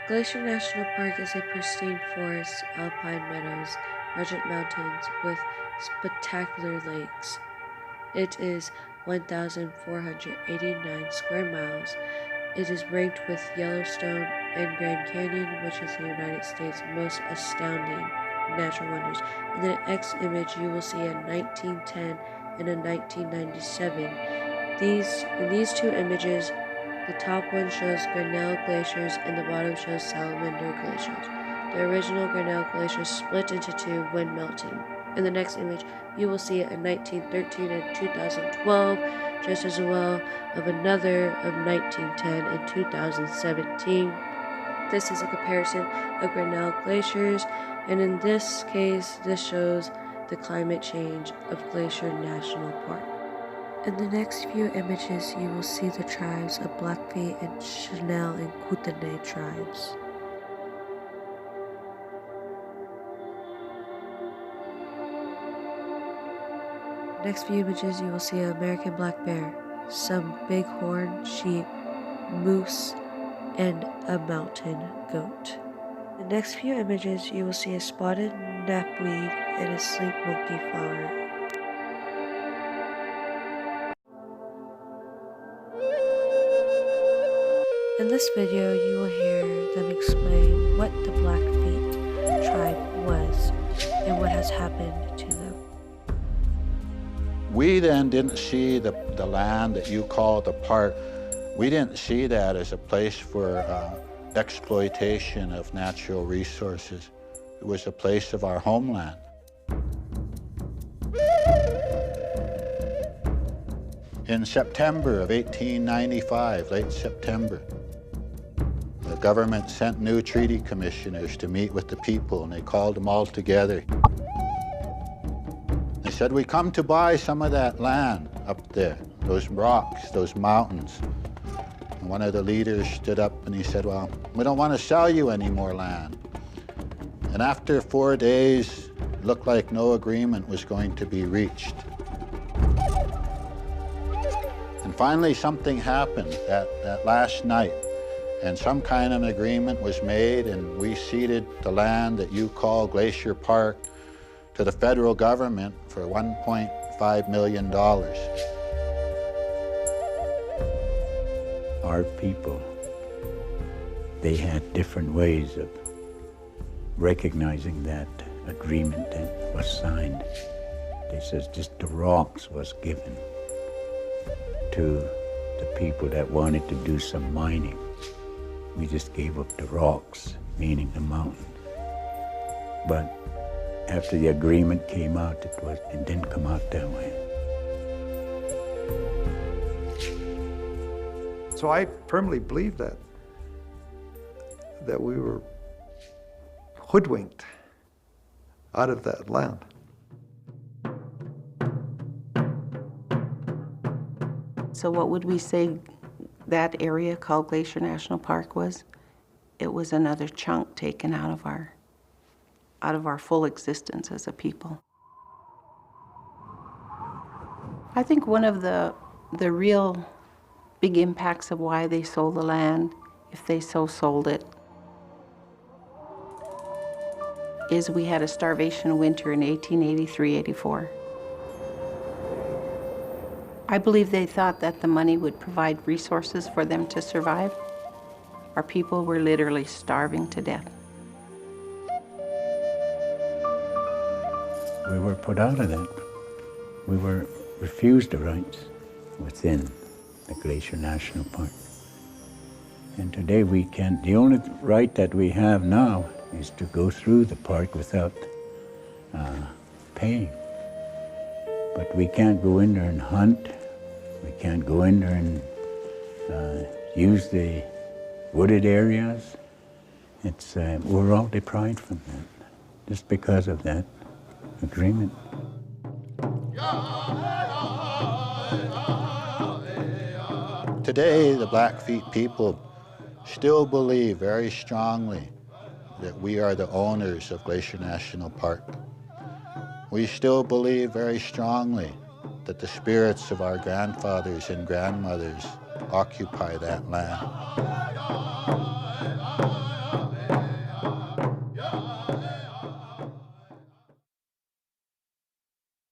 Glacier National Park is a pristine forest, alpine meadows, rugged mountains with spectacular lakes. It is 1,489 square miles. It is ranked with Yellowstone and Grand Canyon, which is the United States' most astounding natural wonders. In the next image, you will see a 1910 and a 1997. In these two images, the top one shows Grinnell glaciers and the bottom shows Salamander glaciers. The original Grinnell glacier split into two when melting. In the next image, you will see a 1913 and 2012, just as well of another of 1910 and 2017. This is a comparison of Grinnell glaciers, and in this case, this shows the climate change of Glacier National Park. In the next few images, you will see the tribes of Blackfeet and Chanel and Kootenai tribes. Next few images, you will see an American black bear, some bighorn sheep, moose, and a mountain goat. The next few images, you will see a spotted knapweed and a sleep monkey flower. In this video, you will hear them explain what the Blackfeet tribe was and what has happened to them. We then didn't see the land that you call the park, we didn't see that as a place for exploitation of natural resources. It was a place of our homeland. In September of 1895, late September, the government sent new treaty commissioners to meet with the people, and they called them all together. They said, we come to buy some of that land up there, those rocks, those mountains. And one of the leaders stood up and he said, well, we don't want to sell you any more land. And after 4 days, it looked like no agreement was going to be reached. And finally, something happened that last night, and some kind of an agreement was made, and we ceded the land that you call Glacier Park to the federal government for $1.5 million. Our people, they had different ways of recognizing that agreement that was signed. They says just the rocks was given to the people that wanted to do some mining. We just gave up the rocks, meaning the mountain. But after the agreement came out, it didn't come out that way. So I firmly believe that we were hoodwinked out of that land. So what would we say that area called Glacier National Park was? It was another chunk taken out of our full existence as a people. I think one of the real big impacts of why they sold the land, if they so sold it, is we had a starvation winter in 1883-84. I believe they thought that the money would provide resources for them to survive. Our people were literally starving to death. We were put out of that. We were refused the rights within the Glacier National Park. And today we can't, the only right that we have now is to go through the park without paying. But we can't go in there and hunt. We can't go in there and use the wooded areas. It's, we're all deprived from that, just because of that agreement. Today, the Blackfeet people still believe very strongly that we are the owners of Glacier National Park. We still believe very strongly that the spirits of our grandfathers and grandmothers occupy that land.